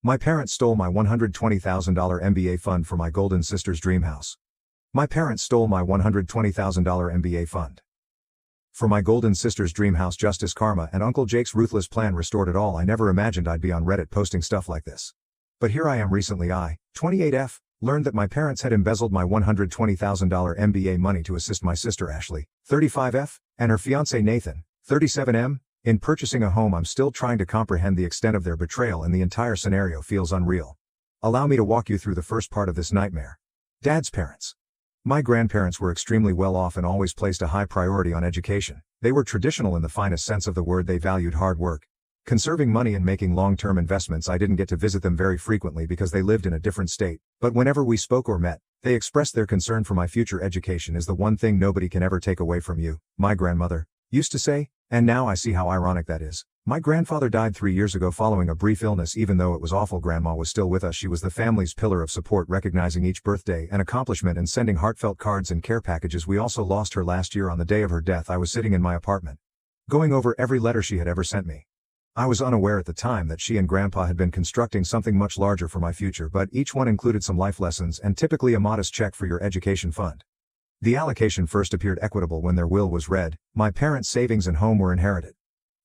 My parents stole my $120,000 MBA fund for my golden sister's dream house. My parents stole my $120,000 MBA fund. For my golden sister's dream house, justice, karma, and Uncle Jake's ruthless plan restored it all. I never imagined I'd be on Reddit posting stuff like this. But here I am recently. I, 28F, learned that my parents had embezzled my $120,000 MBA money to assist my sister Ashley, 35F, and her fiancé Nathan, 37M, in purchasing a home. I'm still trying to comprehend the extent of their betrayal, and the entire scenario feels unreal. Allow me to walk you through the first part of this nightmare. Dad's parents. My grandparents were extremely well off and always placed a high priority on education. They were traditional in the finest sense of the word. They valued hard work, conserving money, and making long-term investments. I didn't get to visit them very frequently because they lived in a different state, but whenever we spoke or met, they expressed their concern for my future. Education is the one thing nobody can ever take away from you, my grandmother used to say, and now I see how ironic that is. My grandfather died 3 years ago following a brief illness. Even though it was awful, Grandma was still with us. She was the family's pillar of support, recognizing each birthday and accomplishment and sending heartfelt cards and care packages. We also lost her last year on the day of her death. I was sitting in my apartment, going over every letter she had ever sent me. I was unaware at the time that she and Grandpa had been constructing something much larger for my future, but each one included some life lessons and typically a modest check for your education fund. The allocation first appeared equitable when their will was read. My parents' savings and home were inherited.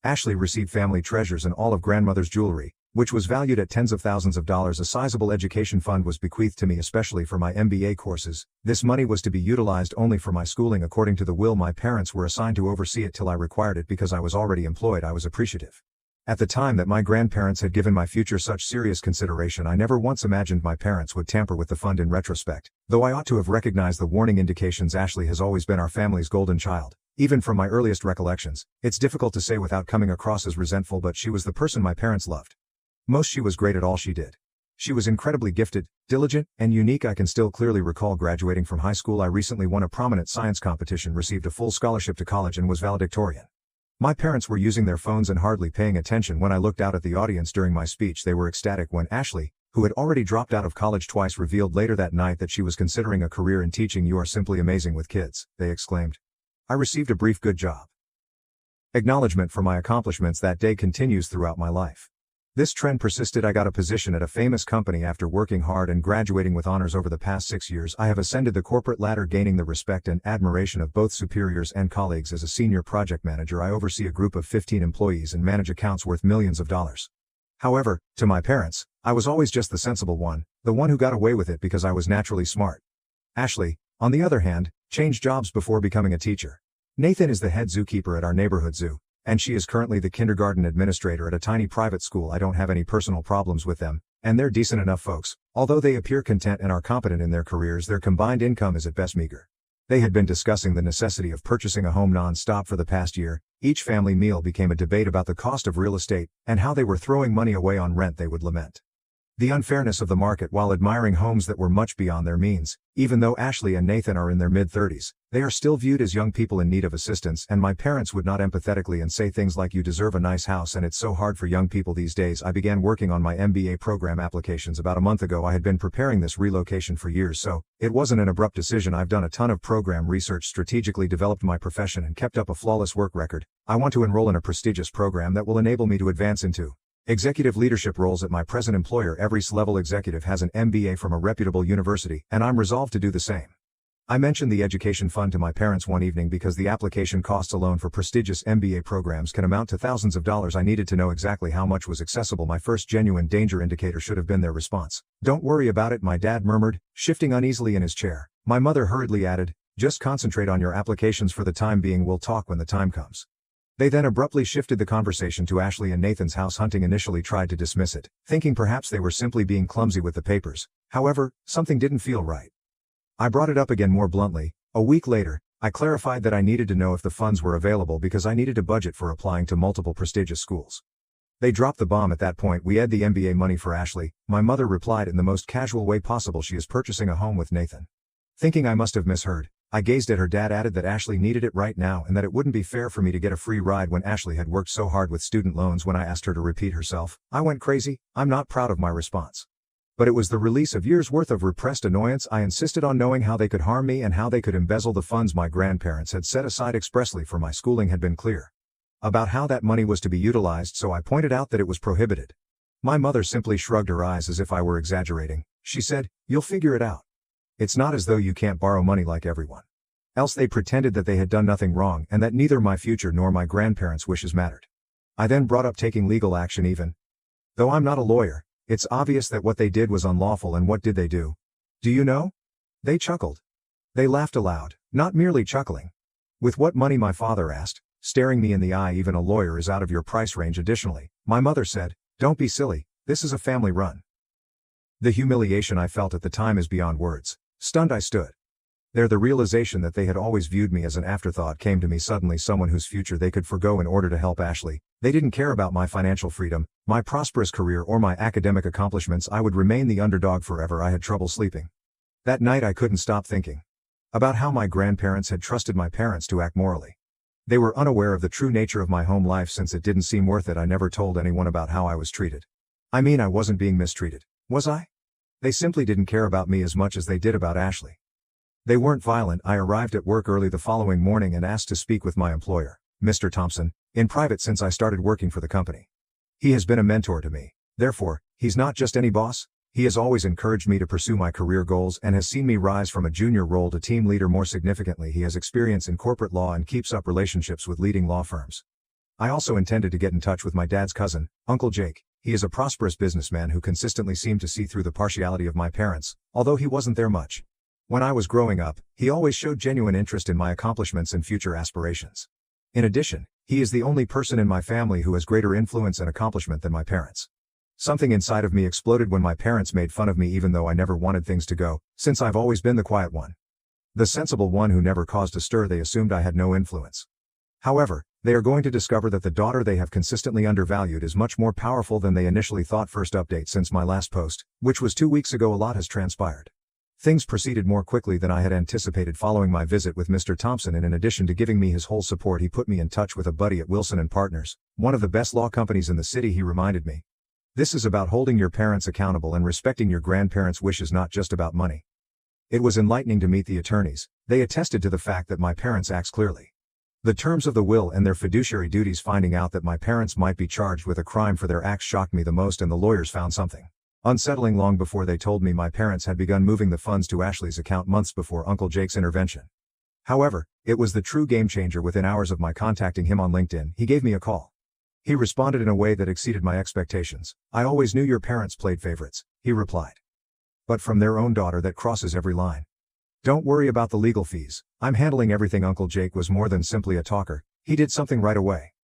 Ashley received family treasures and all of grandmother's jewelry, which was valued at tens of thousands of dollars. A sizable education fund was bequeathed to me, especially for my MBA courses. This money was to be utilized only for my schooling. According to the will, my parents were assigned to oversee it till I required it. Because I was already employed, I was appreciative. At the time that my grandparents had given my future such serious consideration, I never once imagined my parents would tamper with the fund. In retrospect, though, I ought to have recognized the warning indications. Ashley has always been our family's golden child. Even from my earliest recollections, it's difficult to say without coming across as resentful, but she was the person my parents loved most. She was great at all she did. She was incredibly gifted, diligent, and unique. I can still clearly recall graduating from high school. I recently won a prominent science competition, received a full scholarship to college, and was valedictorian. My parents were using their phones and hardly paying attention when I looked out at the audience during my speech. They were ecstatic when Ashley, who had already dropped out of college twice, revealed later that night that she was considering a career in teaching. "You are simply amazing with kids," they exclaimed. I received a brief "good job" acknowledgement for my accomplishments that day continues throughout my life. This trend persisted. I got a position at a famous company after working hard and graduating with honors. Over the past 6 years, I have ascended the corporate ladder, gaining the respect and admiration of both superiors and colleagues. As a senior project manager, I oversee a group of 15 employees and manage accounts worth millions of dollars. However, to my parents, I was always just the sensible one, the one who got away with it because I was naturally smart. Ashley, on the other hand, changed jobs before becoming a teacher. Nathan is the head zookeeper at our neighborhood zoo, and she is currently the kindergarten administrator at a tiny private school. I don't have any personal problems with them, and they're decent enough folks. Although they appear content and are competent in their careers, their combined income is at best meager. They had been discussing the necessity of purchasing a home non-stop for the past year. Each family meal became a debate about the cost of real estate and how they were throwing money away on rent. They would lament the unfairness of the market while admiring homes that were much beyond their means. Even though Ashley and Nathan are in their mid-30s, they are still viewed as young people in need of assistance, and my parents would not empathetically and say things like, "You deserve a nice house and it's so hard for young people these days." I began working on my MBA program applications about a month ago. I had been preparing this relocation for years, so it wasn't an abrupt decision. I've done a ton of program research, strategically developed my profession, and kept up a flawless work record. I want to enroll in a prestigious program that will enable me to advance into executive leadership roles at my present employer. Every C-level executive has an MBA from a reputable university, and I'm resolved to do the same. I mentioned the education fund to my parents one evening because the application costs alone for prestigious MBA programs can amount to thousands of dollars. I needed to know exactly how much was accessible. My first genuine danger indicator should have been their response. "Don't worry about it," my dad murmured, shifting uneasily in his chair. My mother hurriedly added, "Just concentrate on your applications for the time being. We'll talk when the time comes." They then abruptly shifted the conversation to Ashley and Nathan's house hunting. Initially tried to dismiss it, thinking perhaps they were simply being clumsy with the papers. However, something didn't feel right. I brought it up again more bluntly. A week later, I clarified that I needed to know if the funds were available because I needed a budget for applying to multiple prestigious schools. They dropped the bomb at that point. "We had the MBA money for Ashley," my mother replied in the most casual way possible. "She is purchasing a home with Nathan." Thinking I must have misheard, I gazed at her. Dad added that Ashley needed it right now and that it wouldn't be fair for me to get a free ride when Ashley had worked so hard with student loans. When I asked her to repeat herself, I went crazy. I'm not proud of my response. But it was the release of years' worth of repressed annoyance. I insisted on knowing how they could harm me and how they could embezzle the funds my grandparents had set aside expressly for my schooling. Had been clear about how that money was to be utilized, so I pointed out that it was prohibited. My mother simply shrugged her eyes as if I were exaggerating. She said, "You'll figure it out. It's not as though you can't borrow money like everyone else." They pretended that they had done nothing wrong and that neither my future nor my grandparents' wishes mattered. I then brought up taking legal action even though I'm not a lawyer. It's obvious that what they did was unlawful, and what did they do? Do you know? They chuckled. They laughed aloud, not merely chuckling. "With what money?" my father asked, staring me in the eye. "Even a lawyer is out of your price range." Additionally, my mother said, "Don't be silly, this is a family run." The humiliation I felt at the time is beyond words. Stunned I stood there. The realization that they had always viewed me as an afterthought came to me suddenly, someone whose future they could forgo in order to help Ashley. They didn't care about my financial freedom, my prosperous career, or my academic accomplishments. I would remain the underdog forever. I had trouble sleeping. That night I couldn't stop thinking about how my grandparents had trusted my parents to act morally. They were unaware of the true nature of my home life. Since it didn't seem worth it, I never told anyone about how I was treated. I mean, I wasn't being mistreated, was I? They simply didn't care about me as much as they did about Ashley. They weren't violent. I arrived at work early the following morning and asked to speak with my employer, Mr. Thompson, in private since I started working for the company. He has been a mentor to me. Therefore, he's not just any boss. He has always encouraged me to pursue my career goals and has seen me rise from a junior role to team leader. More significantly, he has experience in corporate law and keeps up relationships with leading law firms. I also intended to get in touch with my dad's cousin, Uncle Jake. He is a prosperous businessman who consistently seemed to see through the partiality of my parents, although he wasn't there much. When I was growing up, he always showed genuine interest in my accomplishments and future aspirations. In addition, he is the only person in my family who has greater influence and accomplishment than my parents. Something inside of me exploded when my parents made fun of me, even though I never wanted things to go, since I've always been the quiet one, the sensible one who never caused a stir. They assumed I had no influence. However, they are going to discover that the daughter they have consistently undervalued is much more powerful than they initially thought. First update: since my last post, which was 2 weeks ago, a lot has transpired. Things proceeded more quickly than I had anticipated following my visit with Mr. Thompson, and in addition to giving me his whole support, he put me in touch with a buddy at Wilson & Partners, one of the best law companies in the city. He reminded me, "This is about holding your parents accountable and respecting your grandparents' wishes, not just about money." It was enlightening to meet the attorneys. They attested to the fact that my parents acts clearly. The terms of the will and their fiduciary duties. Finding out that my parents might be charged with a crime for their acts shocked me the most, and the lawyers found something unsettling long before they told me my parents had begun moving the funds to Ashley's account months before Uncle Jake's intervention. However, it was the true game changer. Within hours of my contacting him on LinkedIn, he gave me a call. He responded in a way that exceeded my expectations. "I always knew your parents played favorites," he replied. "But from their own daughter, that crosses every line. Don't worry about the legal fees. I'm handling everything." Uncle Jake was more than simply a talker. He did something right away.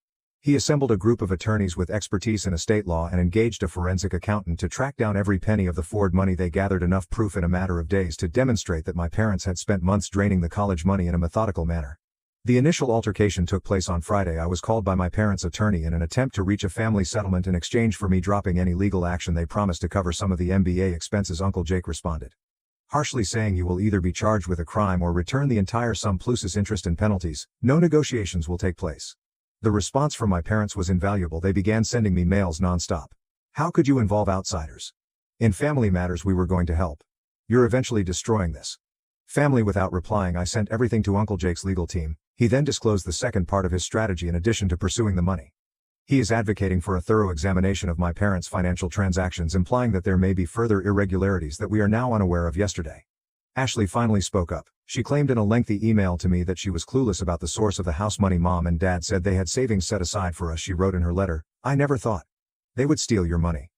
He assembled a group of attorneys with expertise in estate law and engaged a forensic accountant to track down every penny of the Ford money. They gathered enough proof in a matter of days to demonstrate that my parents had spent months draining the college money in a methodical manner. The initial altercation took place on Friday. I was called by my parents' attorney in an attempt to reach a family settlement in exchange for me dropping any legal action. They promised to cover some of the MBA expenses. Uncle Jake responded harshly, saying, "You will either be charged with a crime or return the entire sum plus interest and penalties. No negotiations will take place." The response from my parents was invaluable. They began sending me mails non-stop. "How could you involve outsiders in family matters? We were going to help. You're eventually destroying this family." Without replying, I sent everything to Uncle Jake's legal team. He then disclosed the second part of his strategy. In addition to pursuing the money, he is advocating for a thorough examination of my parents' financial transactions, implying that there may be further irregularities that we are now unaware of. Yesterday, Ashley finally spoke up. She claimed in a lengthy email to me that she was clueless about the source of the house money. "Mom and Dad said they had savings set aside for us," she wrote in her letter. "I never thought they would steal your money."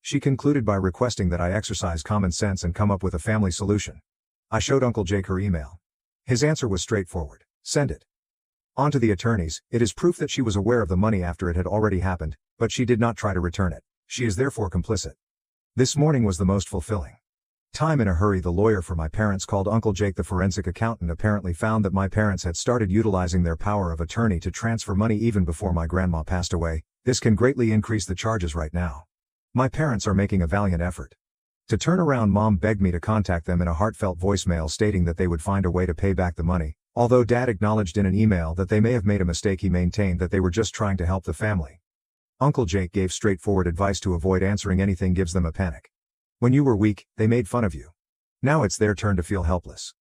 She concluded by requesting that I exercise common sense and come up with a family solution. I showed Uncle Jake her email. His answer was straightforward: "Send it on to the attorneys." It is proof that she was aware of the money after it had already happened, but she did not try to return it. She is therefore complicit. This morning was the most fulfilling time. In a hurry, the lawyer for my parents called Uncle Jake. The forensic accountant apparently found that my parents had started utilizing their power of attorney to transfer money even before my grandma passed away. This can greatly increase the charges right now. My parents are making a valiant effort to turn around. Mom begged me to contact them in a heartfelt voicemail, stating that they would find a way to pay back the money. Although Dad acknowledged in an email that they may have made a mistake, he maintained that they were just trying to help the family. Uncle Jake gave straightforward advice to avoid answering anything gives them a panic. When you were weak, they made fun of you. Now it's their turn to feel helpless.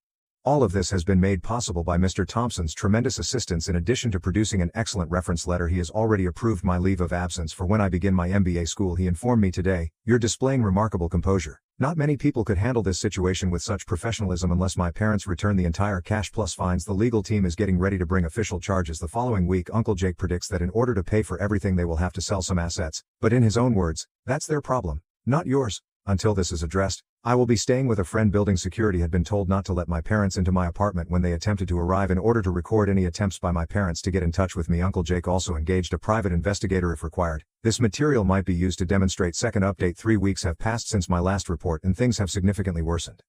All of this has been made possible by Mr. Thompson's tremendous assistance. In addition to producing an excellent reference letter, he has already approved my leave of absence for when I begin my MBA school. He informed me today, "You're displaying remarkable composure. Not many people could handle this situation with such professionalism unless my parents return the entire cash plus fines." The legal team is getting ready to bring official charges the following week. Uncle Jake predicts that in order to pay for everything they will have to sell some assets, but in his own words, that's their problem, not yours. Until this is addressed, I will be staying with a friend. Building security had been told not to let my parents into my apartment when they attempted to arrive in order to record any attempts by my parents to get in touch with me. Uncle Jake also engaged a private investigator if required. This material might be used to demonstrate. Second update: 3 weeks have passed since my last report and things have significantly worsened.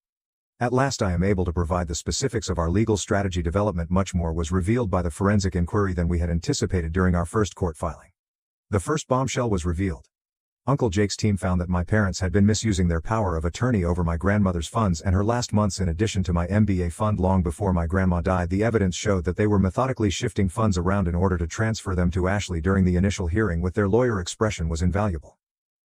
At last I am able to provide the specifics of our legal strategy development. Much more was revealed by the forensic inquiry than we had anticipated during our first court filing. The first bombshell was revealed. Uncle Jake's team found that my parents had been misusing their power of attorney over my grandmother's funds and her last months in addition to my MBA fund. Long before my grandma died, the evidence showed that they were methodically shifting funds around in order to transfer them to Ashley. During the initial hearing with their lawyer, expression was invaluable.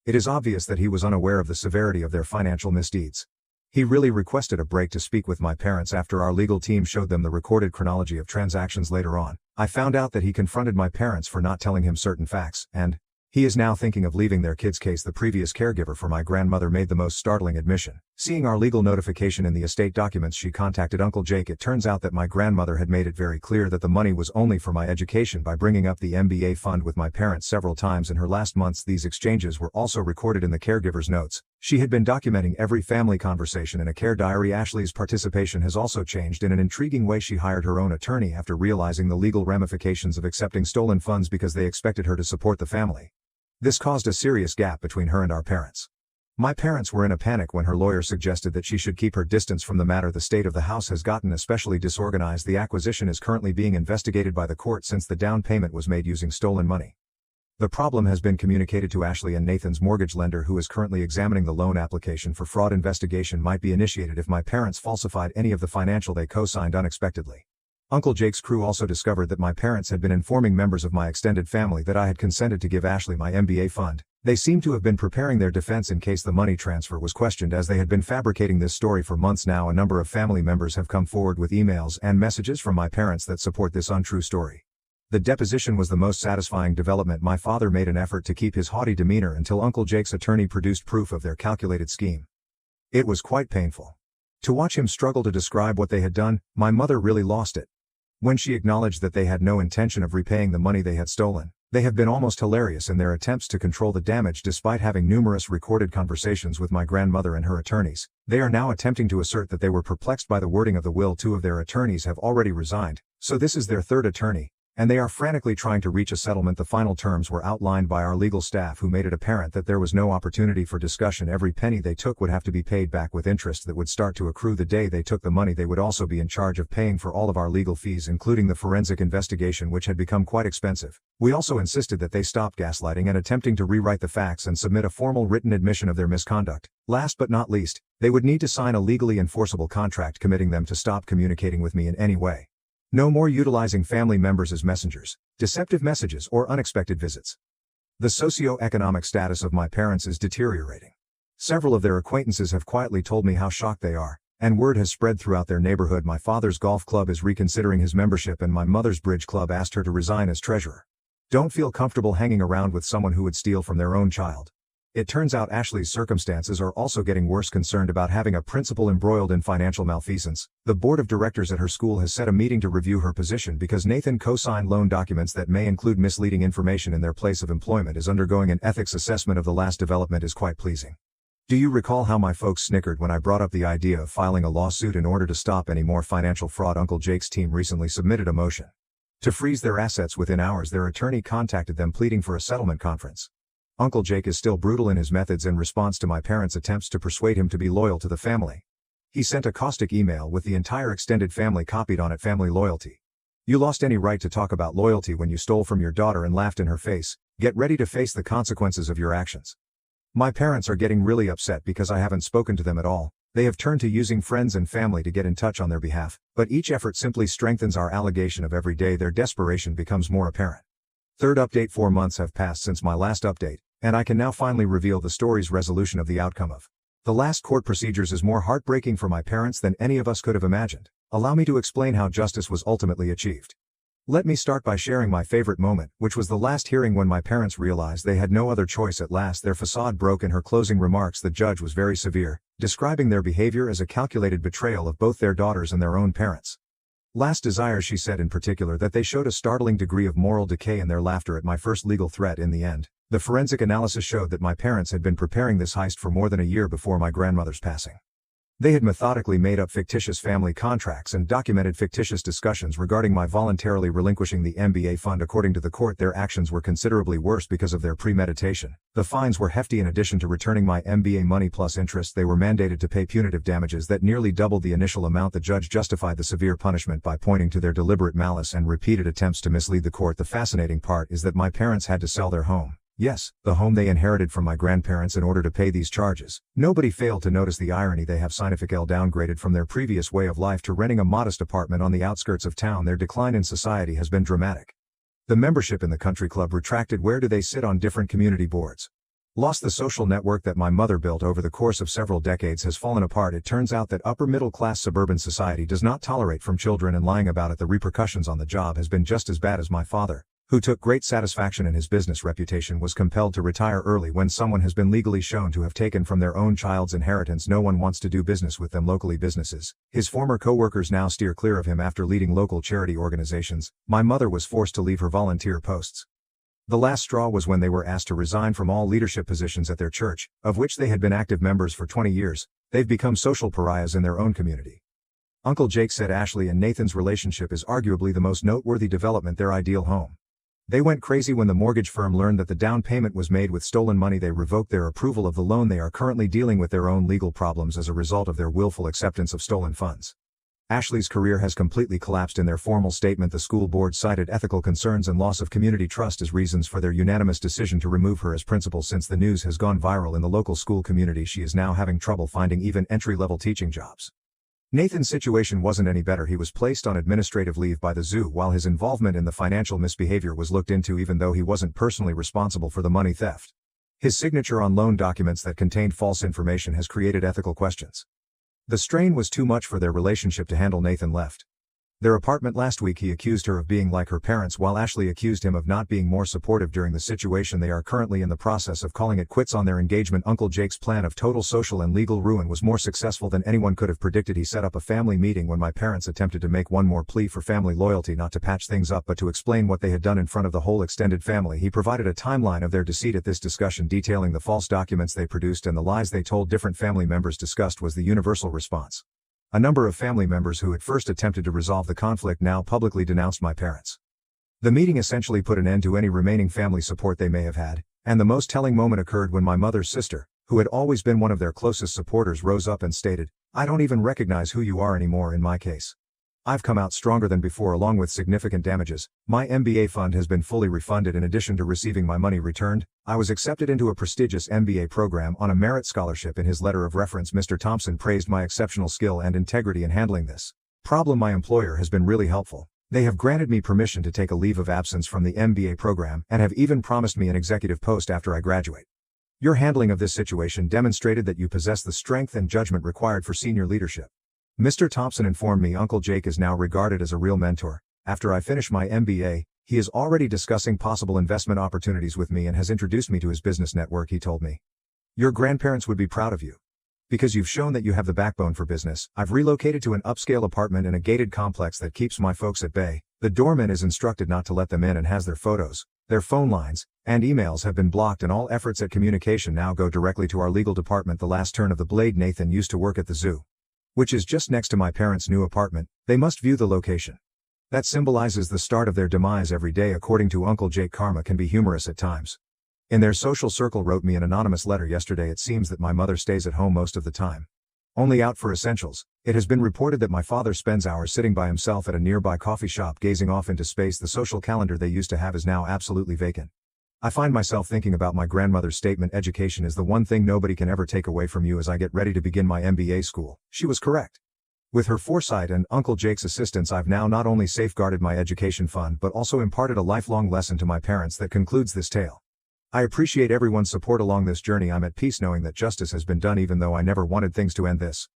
It is obvious that he was unaware of the severity of their financial misdeeds. He really requested a break to speak with my parents. After our legal team showed them the recorded chronology of transactions later on, I found out that he confronted my parents for not telling him certain facts, and he is now thinking of leaving their kid's case. The previous caregiver for my grandmother made the most startling admission. Seeing our legal notification in the estate documents, she contacted Uncle Jake. It turns out that my grandmother had made it very clear that the money was only for my education by bringing up the MBA fund with my parents several times in her last months. These exchanges were also recorded in the caregiver's notes. She had been documenting every family conversation in a care diary. Ashley's participation has also changed in an intriguing way. She hired her own attorney after realizing the legal ramifications of accepting stolen funds because they expected her to support the family. This caused a serious gap between her and our parents. My parents were in a panic when her lawyer suggested that she should keep her distance from the matter. The state of the house has gotten especially disorganized. The acquisition is currently being investigated by the court since the down payment was made using stolen money. The problem has been communicated to Ashley and Nathan's mortgage lender, who is currently examining the loan application for fraud. Investigation might be initiated if my parents falsified any of the financial they co-signed unexpectedly. Uncle Jake's crew also discovered that my parents had been informing members of my extended family that I had consented to give Ashley my MBA fund. They seem to have been preparing their defense in case the money transfer was questioned, as they had been fabricating this story for months now. A number of family members have come forward with emails and messages from my parents that support this untrue story. The deposition was the most satisfying development. My father made an effort to keep his haughty demeanor until Uncle Jake's attorney produced proof of their calculated scheme. It was quite painful to watch him struggle to describe what they had done. My mother really lost it when she acknowledged that they had no intention of repaying the money they had stolen. They have been almost hilarious in their attempts to control the damage. Despite having numerous recorded conversations with my grandmother and her attorneys, they are now attempting to assert that they were perplexed by the wording of the will. 2 of their attorneys have already resigned, so this is their third attorney, and they are frantically trying to reach a settlement. The final terms were outlined by our legal staff, who made it apparent that there was no opportunity for discussion. Every penny they took would have to be paid back with interest that would start to accrue the day they took the money. They would also be in charge of paying for all of our legal fees, including the forensic investigation, which had become quite expensive. We also insisted that they stop gaslighting and attempting to rewrite the facts and submit a formal written admission of their misconduct. Last but not least, they would need to sign a legally enforceable contract committing them to stop communicating with me in any way. No more utilizing family members as messengers, deceptive messages, or unexpected visits. The socio-economic status of my parents is deteriorating. Several of their acquaintances have quietly told me how shocked they are, and word has spread throughout their neighborhood. My father's golf club is reconsidering his membership, and my mother's bridge club asked her to resign as treasurer. Don't feel comfortable hanging around with someone who would steal from their own child. It turns out Ashley's circumstances are also getting worse. Concerned about having a principal embroiled in financial malfeasance, the board of directors at her school has set a meeting to review her position because Nathan co-signed loan documents that may include misleading information in their place of employment. Is undergoing an ethics assessment of the last development is quite pleasing. Do you recall how my folks snickered when I brought up the idea of filing a lawsuit in order to stop any more financial fraud? Uncle Jake's team recently submitted a motion to freeze their assets. Within hours, their attorney contacted them pleading for a settlement conference. Uncle Jake is still brutal in his methods in response to my parents' attempts to persuade him to be loyal to the family. He sent a caustic email with the entire extended family copied on it. Family loyalty. You lost any right to talk about loyalty when you stole from your daughter and laughed in her face. Get ready to face the consequences of your actions. My parents are getting really upset because I haven't spoken to them at all. They have turned to using friends and family to get in touch on their behalf, but each effort simply strengthens our allegation of every day their desperation becomes more apparent. Third update: 4 months have passed since my last update, and I can now finally reveal the story's resolution of the outcome of the last court procedures is more heartbreaking for my parents than any of us could have imagined. Allow me to explain how justice was ultimately achieved. Let me start by sharing my favorite moment, which was the last hearing when my parents realized they had no other choice. At last their facade broke. In her closing remarks, the judge was very severe, describing their behavior as a calculated betrayal of both their daughters and their own parents. Last desire, she said in particular that they showed a startling degree of moral decay in their laughter at my first legal threat. In the end, the forensic analysis showed that my parents had been preparing this heist for more than a year before my grandmother's passing. They had methodically made up fictitious family contracts and documented fictitious discussions regarding my voluntarily relinquishing the MBA fund. According to the court, their actions were considerably worse because of their premeditation. The fines were hefty. In addition to returning my MBA money plus interest, they were mandated to pay punitive damages that nearly doubled the initial amount. The judge justified the severe punishment by pointing to their deliberate malice and repeated attempts to mislead the court. The fascinating part is that my parents had to sell their home. Yes, the home they inherited from my grandparents in order to pay these charges. Nobody failed to notice the irony. They have significantly downgraded from their previous way of life to renting a modest apartment on the outskirts of town. Their decline in society has been dramatic. The membership in the country club retracted. Where do they sit on different community boards? Lost the social network that my mother built over the course of several decades has fallen apart. It turns out that upper middle class suburban society does not tolerate from children and lying about it. The repercussions on the job has been just as bad. As my father, who took great satisfaction in his business reputation, was compelled to retire early when someone has been legally shown to have taken from their own child's inheritance. No one wants to do business with them. Locally, businesses, his former co-workers, now steer clear of him after leading local charity organizations. My mother was forced to leave her volunteer posts. The last straw was when they were asked to resign from all leadership positions at their church, of which they had been active members for 20 years. They've become social pariahs in their own community. Uncle Jake said Ashley and Nathan's relationship is arguably the most noteworthy development. Their ideal home. They went crazy when the mortgage firm learned that the down payment was made with stolen money. They revoked their approval of the loan. They are currently dealing with their own legal problems as a result of their willful acceptance of stolen funds. Ashley's career has completely collapsed. In their formal statement, the school board cited ethical concerns and loss of community trust as reasons for their unanimous decision to remove her as principal. Since the news has gone viral in the local school community, she is now having trouble finding even entry-level teaching jobs. Nathan's situation wasn't any better. He was placed on administrative leave by the zoo while his involvement in the financial misbehavior was looked into, even though he wasn't personally responsible for the money theft. His signature on loan documents that contained false information has created ethical questions. The strain was too much for their relationship to handle. Nathan left their apartment last week. He accused her of being like her parents, while Ashley accused him of not being more supportive during the situation. They are currently in the process of calling it quits on their engagement. Uncle Jake's plan of total social and legal ruin was more successful than anyone could have predicted. He set up a family meeting when my parents attempted to make one more plea for family loyalty, not to patch things up but to explain what they had done in front of the whole extended family. He provided a timeline of their deceit at this discussion, detailing the false documents they produced and the lies they told different family members. Disgust was the universal response. A number of family members who had first attempted to resolve the conflict now publicly denounced my parents. The meeting essentially put an end to any remaining family support they may have had, and the most telling moment occurred when my mother's sister, who had always been one of their closest supporters, rose up and stated, "I don't even recognize who you are anymore. In my case, I've come out stronger than before, along with significant damages. My MBA fund has been fully refunded. In addition to receiving my money returned, I was accepted into a prestigious MBA program on a merit scholarship." In his letter of reference, Mr. Thompson praised my exceptional skill and integrity in handling this problem. "My employer has been really helpful. They have granted me permission to take a leave of absence from the MBA program and have even promised me an executive post after I graduate. Your handling of this situation demonstrated that you possess the strength and judgment required for senior leadership." Mr. Thompson informed me Uncle Jake is now regarded as a real mentor. "After I finish my MBA, he is already discussing possible investment opportunities with me and has introduced me to his business network," he told me. "Your grandparents would be proud of you. Because you've shown that you have the backbone for business. I've relocated to an upscale apartment in a gated complex that keeps my folks at bay. The doorman is instructed not to let them in and has their photos, their phone lines, and emails have been blocked, and all efforts at communication now go directly to our legal department." The last turn of the blade. Nathan used to work at the zoo, which is just next to my parents' new apartment. They must view the location. That symbolizes the start of their demise every day. According to Uncle Jake, karma can be humorous at times. In their social circle, wrote me an anonymous letter yesterday, "It seems that my mother stays at home most of the time, only out for essentials. It has been reported that my father spends hours sitting by himself at a nearby coffee shop gazing off into space. The social calendar they used to have is now absolutely vacant. I find myself thinking about my grandmother's statement, 'Education is the one thing nobody can ever take away from you,' as I get ready to begin my MBA school." She was correct. With her foresight and Uncle Jake's assistance, I've now not only safeguarded my education fund but also imparted a lifelong lesson to my parents. That concludes this tale. I appreciate everyone's support along this journey. I'm at peace knowing that justice has been done, even though I never wanted things to end this